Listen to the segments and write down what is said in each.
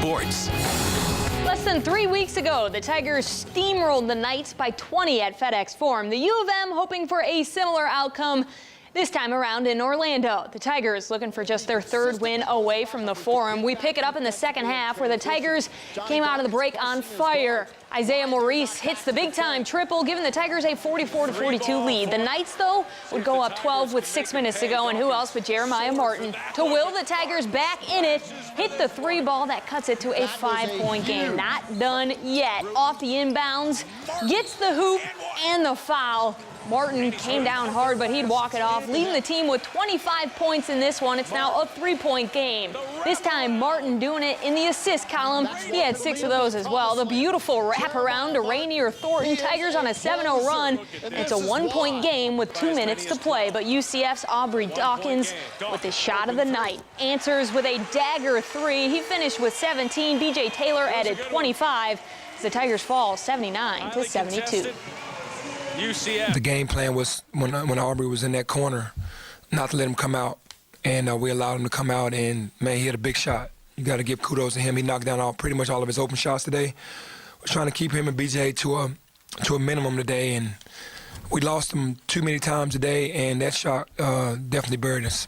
sports. Less than 3 weeks ago, the Tigers steamrolled the Knights by 20 at FedEx Forum. The U of M hoping for a similar outcome this time around in Orlando. The Tigers looking for just their third win away from the Forum. We pick it up in the second half where the Tigers came out of the break on fire. Isaiah Maurice hits the big-time triple, giving the Tigers a 44-42 lead. The Knights, though, would go up 12 with 6 minutes to go, and who else but Jeremiah Martin to will the Tigers back in it, hit the three ball that cuts it to a 5-point game. Not done yet. Off the inbounds, gets the hoop and the foul. Martin came down hard, but he'd walk it off, leading the team with 25 points in this one. It's now a 3-point game. This time, Martin doing it in the assist column. He had 6 of those as well. The beautiful wraparound to Rainier Thornton. Tigers on a 7-0 run. It's a 1-point game with 2 minutes to play, but UCF's Aubrey Dawkins with the shot of the night. Answers with a dagger 3. He finished with 17. BJ Taylor added 25 as the Tigers fall 79-72. The game plan was when Aubrey was in that corner, not to let him come out, and we allowed him to come out. And man, he had a big shot. You got to give kudos to him. He knocked down pretty much all of his open shots today. We're trying to keep him and BJ to a minimum today, and we lost him too many times today, and that shot definitely buried us.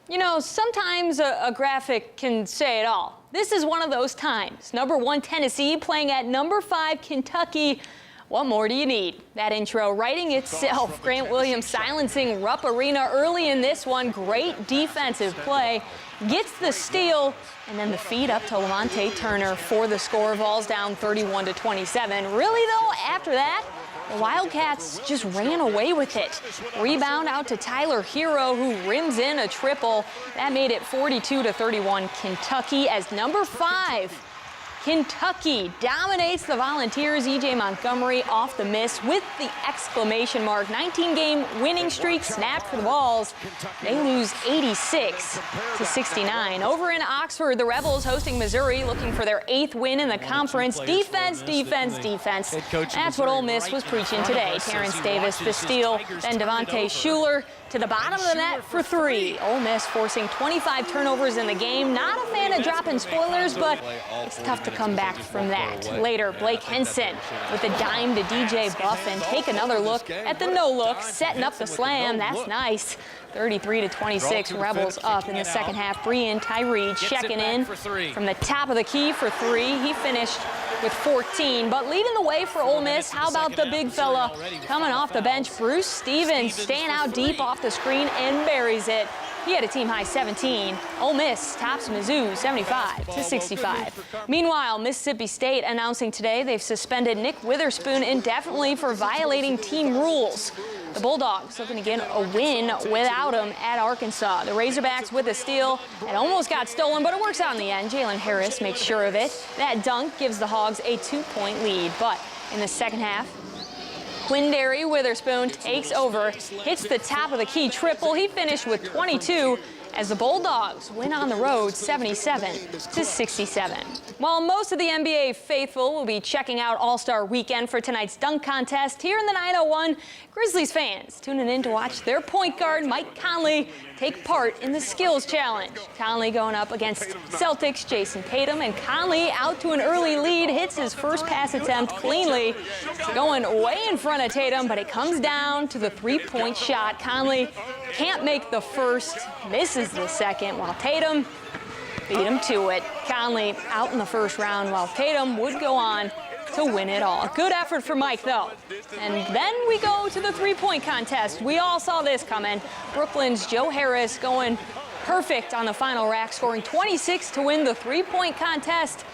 You know, sometimes a graphic can say it all. This is one of those times. Number 1 Tennessee playing at number 5 Kentucky. What more do you need? That intro writing itself. Grant Williams silencing Rupp Arena early in this one. Great defensive play. Gets the steal, and then the feed up to Levante Turner for the score. Vols down 31-27. Really, though, after that, the Wildcats just ran away with it. Rebound out to Tyler Hero, who rims in a triple. That made it 42-31 Kentucky as number 5. Kentucky dominates the Volunteers. E.J. Montgomery off the miss with the exclamation mark. 19-game winning streak snapped for the Vols. They lose 86-69. Over in Oxford, the Rebels hosting Missouri, looking for their 8th win in the conference. Defense, defense, defense. That's what Ole Miss was preaching today. Terrence Davis, the steal, then Devontae Shuler to the bottom of the net for 3. Ole Miss forcing 25 turnovers in the game. Not a fan of dropping spoilers, but it's tough to come back from that. Later, Blake Henson with a dime to DJ Buffin. Take another look at the no-look, setting up the slam. That's nice. 33-26, Rebels up in the second half. Breein Tyree checking in from the top of the key for 3. He finished with 14, but leading the way for Ole Miss, how about the big fella coming off the bench? Bruce Stevens staying out deep off the screen and buries it. He had a team-high 17. Ole Miss tops Mizzou 75-65. Meanwhile, Mississippi State announcing today they've suspended Nick Witherspoon indefinitely for violating team rules. The Bulldogs looking to get a win without him at Arkansas. The Razorbacks with a steal. It almost got stolen, but it works out in the end. Jalen Harris makes sure of it. That dunk gives the Hogs a 2-point lead. But in the second half, Quindary Witherspoon takes over, hits the top of the key triple. He finished with 22 as the Bulldogs win on the road 77-67. While most of the NBA faithful will be checking out All-Star Weekend for tonight's dunk contest, here in the 901, Grizzlies fans tuning in to watch their point guard, Mike Conley, take part in the Skills Challenge. Conley going up against Celtics' Jason Tatum, and Conley out to an early lead, hits his first pass attempt cleanly, going way in front of Tatum, but it comes down to the 3-point shot. Conley can't make the first, misses the second, while Tatum beat him to it. Conley out in the first round, while Tatum would go on to win it all. Good effort for Mike, though. And then we go to the 3-point contest. We all saw this coming. Brooklyn's Joe Harris going perfect on the final rack, scoring 26 to win the 3-point contest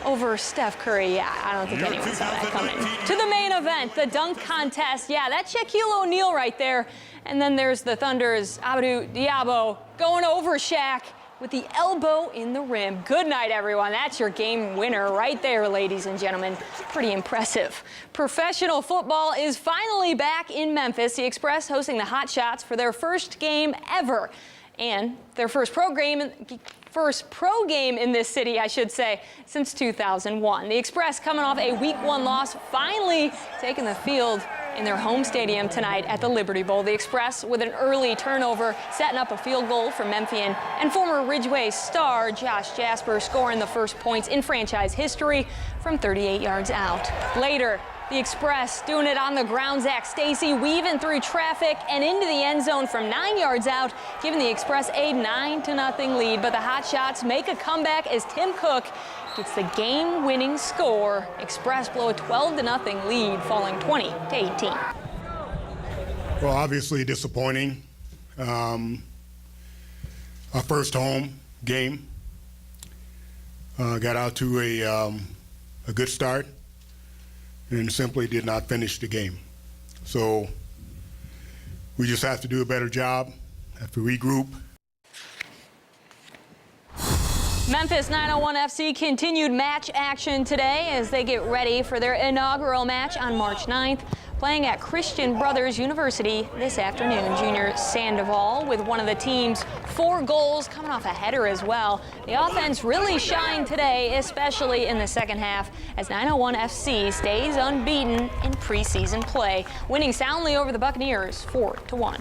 over Steph Curry. Yeah, I don't think anyone saw that coming. To the main event, the dunk contest. Yeah, that's Shaquille O'Neal right there. And then there's the Thunder's Abdou Diabo going over Shaq with the elbow in the rim. Good night, everyone. That's your game winner right there, ladies and gentlemen. Pretty impressive. Professional football is finally back in Memphis. The Express hosting the Hot Shots for their first game ever, and their first pro game in this city, I should say, since 2001. The Express coming off a Week 1 loss, finally taking the field in their home stadium tonight at the Liberty Bowl. The Express with an early turnover, setting up a field goal for Memphian, and former Ridgeway star Josh Jasper scoring the first points in franchise history from 38 yards out. Later, the Express doing it on the ground. Zach Stacy weaving through traffic and into the end zone from 9 yards out, giving the Express a 9-0 lead. But the Hotshots make a comeback as Tim Cook gets the game-winning score. Express blow a 12-0 lead, falling 20-18. Well, obviously disappointing. Our first home game. Got out to a good start and simply did not finish the game. So we just have to do a better job, have to regroup. Memphis 901 FC continued match action today as they get ready for their inaugural match on March 9th, playing at Christian Brothers University this afternoon. Junior Sandoval with one of the team's 4 goals, coming off a header as well. The offense really shined today, especially in the second half, as 901 FC stays unbeaten in preseason play, winning soundly over the Buccaneers 4-1.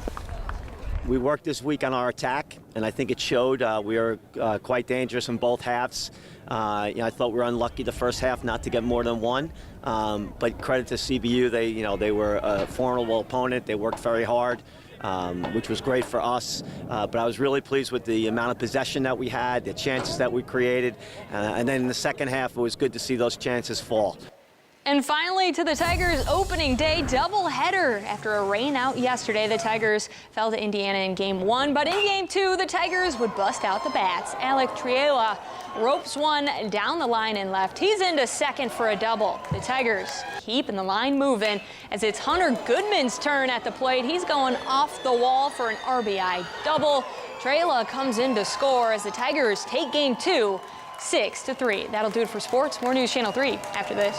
We worked this week on our attack, and I think it showed. We were quite dangerous in both halves. I thought we were unlucky the first half not to get more than one. But credit to CBU, they were a formidable opponent. They worked very hard, which was great for us. But I was really pleased with the amount of possession that we had, the chances that we created. And then in the second half, it was good to see those chances fall. And finally, to the Tigers' opening day doubleheader. After a rain out yesterday, the Tigers fell to Indiana in Game 1. But in Game 2, the Tigers would bust out the bats. Alec Triela ropes one down the line and left. He's into second for a double. The Tigers keeping the line moving as it's Hunter Goodman's turn at the plate. He's going off the wall for an RBI double. Triela comes in to score as the Tigers take Game 2, 6-3. That'll do it for sports. More News Channel 3 after this.